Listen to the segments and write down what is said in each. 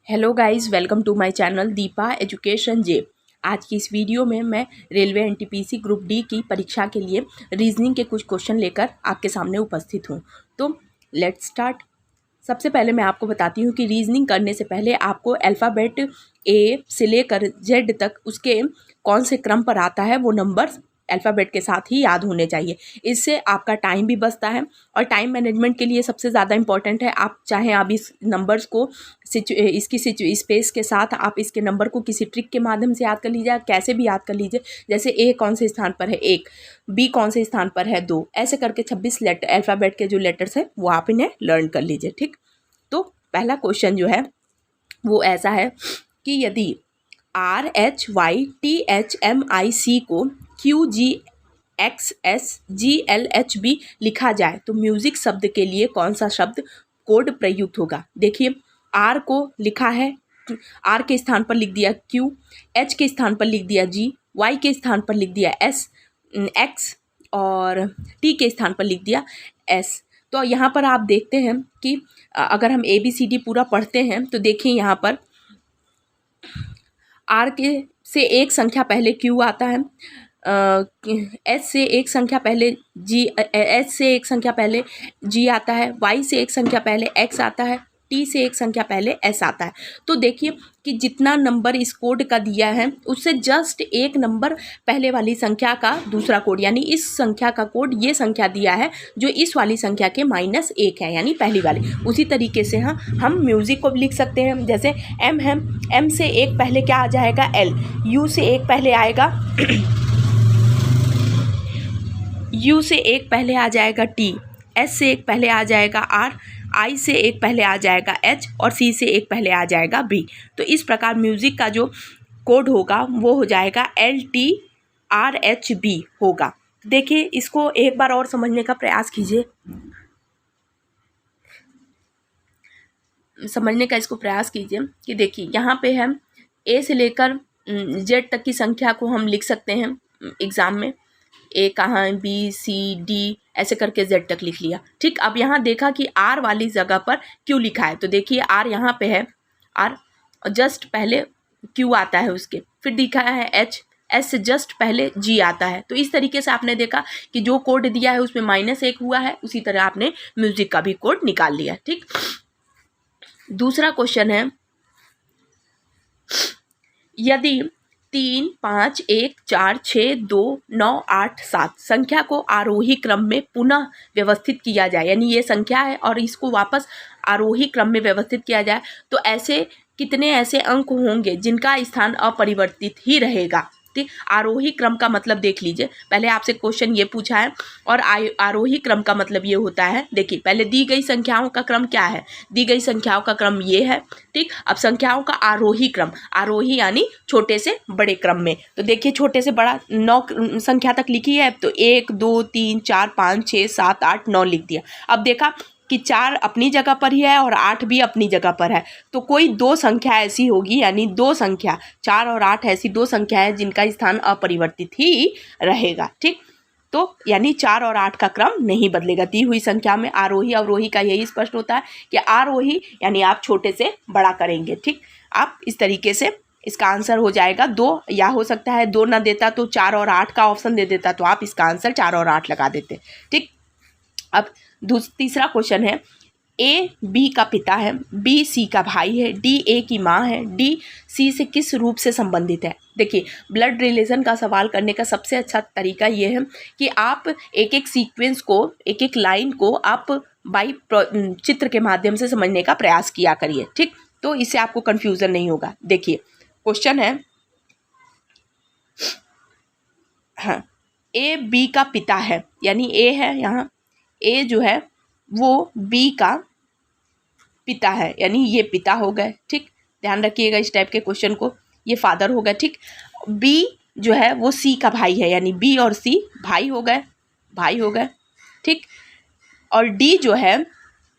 Hello guys, welcome to my channel Deepa Education J. आज की इस वीडियो में मैं रेलवे एनटीपीसी ग्रुप डी की परीक्षा के लिए रीजनिंग के कुछ क्वेश्चन लेकर आपके सामने उपस्थित हूँ। तो लेट्स स्टार्ट। सबसे पहले मैं आपको बताती हूँ कि रीजनिंग करने से पहले आपको अल्फ़ाबेट ए से लेकर जेड तक उसके कौन से क्रम पर आता है वो नंबर अल्फ़ाबेट के साथ ही याद होने चाहिए। इससे आपका टाइम भी बचता है और टाइम मैनेजमेंट के लिए सबसे ज़्यादा इम्पॉर्टेंट है। आप चाहें आप इस नंबर्स को इसकी स्पेस के साथ आप इसके नंबर को किसी ट्रिक के माध्यम से याद कर लीजिए, कैसे भी याद कर लीजिए। जैसे ए कौन से स्थान पर है 1, बी कौन से स्थान पर है 2, ऐसे करके 26 लेटर अल्फ़ाबेट के जो लेटर्स हैं वो आप इन्हें लर्न कर लीजिए। ठीक, तो पहला क्वेश्चन जो है वो ऐसा है कि यदि RHYTHMIC को QGXSGLHB लिखा जाए तो म्यूजिक शब्द के लिए कौन सा शब्द कोड प्रयुक्त होगा। देखिए, आर को लिखा है, आर के स्थान पर लिख दिया Q, H के स्थान पर लिख दिया G, Y के स्थान पर लिख दिया S, X और T के स्थान पर लिख दिया S। तो यहाँ पर आप देखते हैं कि अगर हम ABCD पूरा पढ़ते हैं तो देखिए यहाँ पर आर के से एक संख्या पहले Q आता है, एच से एक संख्या पहले जी, एच से एक संख्या पहले जी आता है, वाई से एक संख्या पहले एक्स आता है, टी से एक संख्या पहले एस आता है। तो देखिए कि जितना नंबर इस कोड का दिया है उससे जस्ट एक नंबर पहले वाली संख्या का दूसरा कोड, यानी इस संख्या का कोड ये संख्या दिया है जो इस वाली संख्या के -1 है, यानी पहली वाली। उसी तरीके से हम म्यूज़िक को भी लिख सकते हैं। जैसे एम है, एम से एक पहले क्या आ जाएगा एल, यू से एक पहले आएगा यू से एक पहले आ जाएगा टी, एस से एक पहले आ जाएगा आर, आई से एक पहले आ जाएगा एच और सी से एक पहले आ जाएगा बी। तो इस प्रकार म्यूज़िक का जो कोड होगा वो हो जाएगा LTRHB होगा। देखिए, इसको एक बार और समझने का प्रयास कीजिए, कि देखिए यहाँ पे हम ए से लेकर जेड तक की संख्या को हम लिख सकते हैं एग्ज़ाम में। ए कहाँ, बी सी डी ऐसे करके जेड तक लिख लिया। ठीक, अब यहाँ देखा कि आर वाली जगह पर क्यू लिखा है, तो देखिए आर यहाँ पे है, आर जस्ट पहले क्यू आता है उसके, फिर दिखा है एच, एस से जस्ट पहले जी आता है। तो इस तरीके से आपने देखा कि जो कोड दिया है उसमें -1 हुआ है, उसी तरह आपने म्यूजिक का भी कोड निकाल लिया। ठीक, दूसरा क्वेश्चन है, यदि 3, 5, 1, 4, 6, 2, 9, 8, 7 संख्या को आरोही क्रम में पुनः व्यवस्थित किया जाए, यानी ये संख्या है और इसको वापस आरोही क्रम में व्यवस्थित किया जाए तो ऐसे कितने ऐसे अंक होंगे जिनका स्थान अपरिवर्तित ही रहेगा। ठीक, आरोही क्रम का मतलब देख लीजिए, पहले आपसे क्वेश्चन ये पूछा है और आरोही क्रम का मतलब ये होता है, देखिए पहले दी गई संख्याओं का क्रम क्या है, दी गई संख्याओं का क्रम ये है। ठीक, अब संख्याओं का आरोही क्रम, आरोही यानी छोटे से बड़े क्रम में। तो देखिए छोटे से बड़ा 9 संख्या तक लिखी है, तो 1 2 3 4 5 6 7 8 9 लिख दिया। अब देखा कि 4 अपनी जगह पर ही है और 8 भी अपनी जगह पर है, तो कोई 2 संख्या ऐसी होगी, यानी 2 संख्या 4 और 8 ऐसी 2 संख्या है जिनका स्थान अपरिवर्तित ही रहेगा। ठीक, तो यानी 4 और 8 का क्रम नहीं बदलेगा। दी हुई संख्या में आरोही अवरोही का यही स्पष्ट होता है कि आरोही यानी आप छोटे से बड़ा करेंगे। ठीक, आप इस तरीके से इसका आंसर हो जाएगा 2, या हो सकता है 2 ना देता तो 4 और 8 का ऑप्शन दे देता, तो आप इसका आंसर 4 और 8 लगा देते। ठीक, अब तीसरा क्वेश्चन है, ए बी का पिता है, बी सी का भाई है, डी ए की माँ है, डी सी से किस रूप से संबंधित है। देखिए, ब्लड रिलेशन का सवाल करने का सबसे अच्छा तरीका ये है कि आप एक एक सीक्वेंस को, एक एक लाइन को आप बाई चित्र के माध्यम से समझने का प्रयास किया करिए। ठीक, तो इससे आपको कन्फ्यूज़न नहीं होगा। देखिए क्वेश्चन है, हाँ, ए बी का पिता है, यानी ए है, यहाँ ए जो है वो बी का पिता है, यानी ये पिता हो गए। ठीक, ध्यान रखिएगा इस टाइप के क्वेश्चन को, ये फादर हो गए। ठीक, बी जो है वो सी का भाई है, यानी बी और सी भाई हो गए, ठीक, और डी जो है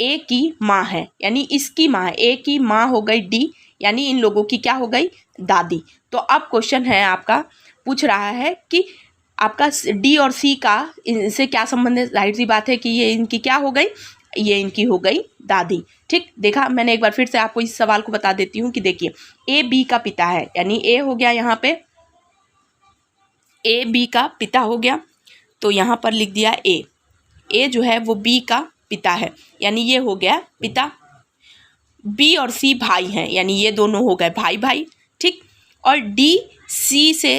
ए की माँ है, यानी इसकी माँ है, ए की माँ हो गई डी, यानी इन लोगों की क्या हो गई, दादी। तो अब क्वेश्चन है आपका, पूछ रहा है कि आपका डी और सी का इनसे क्या संबंध है। जाहिर सी बात है कि ये इनकी क्या हो गई, ये इनकी हो गई दादी। ठीक, देखा मैंने, एक बार फिर से आपको इस सवाल को बता देती हूँ कि देखिए ए बी का पिता है, यानी ए हो गया यहाँ पे, ए बी का पिता हो गया, तो यहाँ पर लिख दिया ए जो है वो बी का पिता है, यानी ये हो गया पिता। बी और सी भाई हैं, यानी ये दोनों हो गए भाई भाई। ठीक, और डी सी से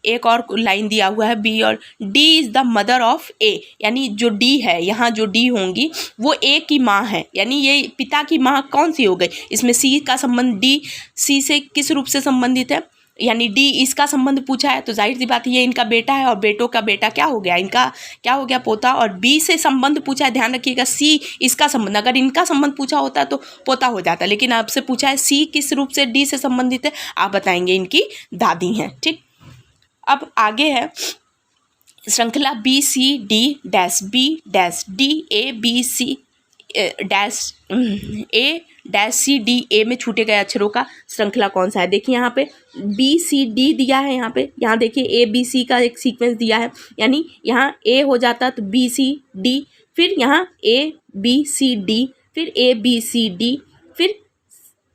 एक और लाइन दिया हुआ है, बी और D is the mother of A, यानी जो डी है यहाँ, जो डी होंगी वो ए की माँ है, यानी ये पिता की माँ कौन सी हो गई, इसमें सी का संबंध डी सी से किस रूप से संबंधित है, यानी डी इसका संबंध पूछा है, तो जाहिर सी बात है ये इनका बेटा है, और बेटों का बेटा क्या हो गया, इनका क्या हो गया, पोता। और बी से संबंध पूछा है, ध्यान रखिएगा सी इसका संबंध, अगर इनका संबंध पूछा होता तो पोता हो जाता, लेकिन आपसे पूछा है सी किस रूप से डी से संबंधित है, आप बताएंगे इनकी दादी हैं। ठीक, अब आगे है श्रृंखला B C D dash B dash D A B C dash A dash C D, A में छूटे गए अक्षरों का श्रृंखला कौन सा है। देखिए यहाँ पे बी सी डी दिया है, यहाँ देखिए ए बी सी का एक सीक्वेंस दिया है, यानी यहाँ ए हो जाता तो बी सी डी, फिर यहाँ ए बी सी डी, फिर ए बी सी डी, फिर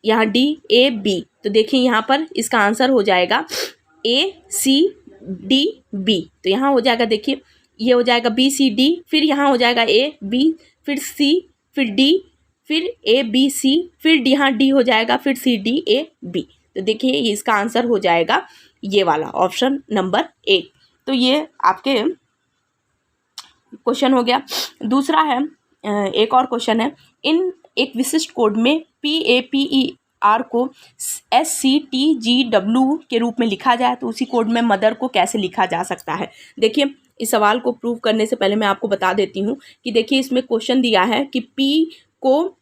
यहाँ डी ए बी। तो देखिए यहाँ पर इसका आंसर हो जाएगा ए सी डी बी, तो यहाँ हो जाएगा, देखिए ये हो जाएगा बी सी डी, फिर यहाँ हो जाएगा ए बी, फिर सी, फिर डी, फिर ए बी सी, फिर यहाँ डी हो जाएगा, फिर सी डी ए बी। तो देखिए इसका आंसर हो जाएगा ये वाला ऑप्शन नंबर 1। तो ये आपके क्वेश्चन हो गया। दूसरा है, एक और क्वेश्चन है, इन एक विशिष्ट कोड में PAPER को SCTGW के रूप में लिखा जाए तो उसी कोड में मदर को कैसे लिखा जा सकता है। देखिए इस सवाल को प्रूव करने से पहले मैं आपको बता देती हूँ कि देखिए इसमें क्वेश्चन दिया है कि P को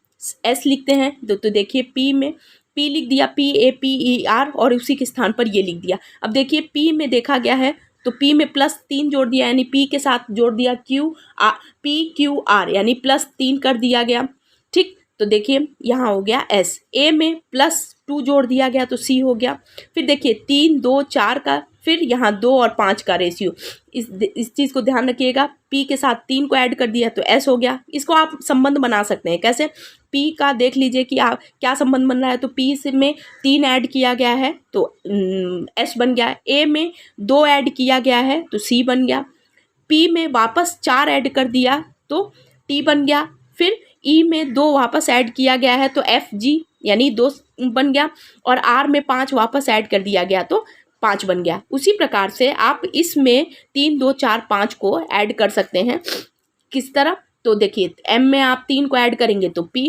S लिखते हैं, तो देखिए P में P लिख दिया, PAPER, और उसी के स्थान पर ये लिख दिया। अब देखिए P में देखा गया है तो P में +3 जोड़ दिया, यानी P के साथ जोड़ दिया PQR, यानी +3 कर दिया गया। ठीक, तो देखिए यहाँ हो गया S। A में +2 जोड़ दिया गया तो C हो गया। फिर देखिए 3 2 4 का, फिर यहाँ 2 और 5 का रेशियो, इस चीज़ को ध्यान रखिएगा। P के साथ 3 को ऐड कर दिया तो S हो गया। इसको आप संबंध बना सकते हैं, कैसे, P का देख लीजिए कि आप क्या संबंध बन रहा है, तो P से में 3 ऐड किया गया है तो S बन गया। A में 2 ऐड किया गया है तो C बन गया। P में वापस 4 ऐड कर दिया तो T बन गया। फिर E में 2 वापस ऐड किया गया है तो FG, यानी 2 बन गया। और R में 5 वापस ऐड कर दिया गया तो 5 बन गया। उसी प्रकार से आप इसमें 3 2 4 5 को ऐड कर सकते हैं। किस तरह, तो देखिए M में आप 3 को ऐड करेंगे तो P,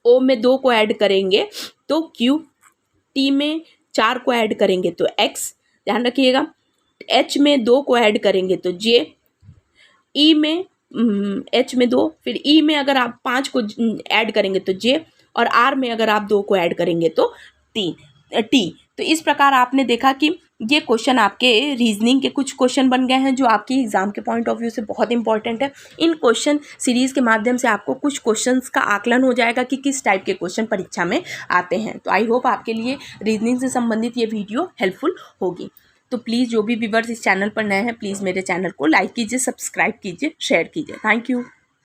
O में 2 को ऐड करेंगे तो Q, T में 4 को ऐड करेंगे तो X, ध्यान रखिएगा। H में 2 को ऐड करेंगे तो J, E में H में 2, फिर E में अगर आप 5 को ऐड करेंगे तो J, और R में अगर आप 2 को ऐड करेंगे तो T। तो इस प्रकार आपने देखा कि ये क्वेश्चन आपके रीजनिंग के कुछ क्वेश्चन बन गए हैं जो आपके एग्जाम के पॉइंट ऑफ व्यू से बहुत इंपॉर्टेंट है। इन क्वेश्चन सीरीज़ के माध्यम से आपको कुछ क्वेश्चंस का आकलन हो जाएगा कि किस टाइप के क्वेश्चन परीक्षा में आते हैं। तो आई होप आपके लिए रीजनिंग से संबंधित ये वीडियो हेल्पफुल होगी। तो प्लीज़ जो भी व्यूअर्स इस चैनल पर नए हैं, प्लीज़ मेरे चैनल को लाइक कीजिए, सब्सक्राइब कीजिए, शेयर कीजिए। Thank you.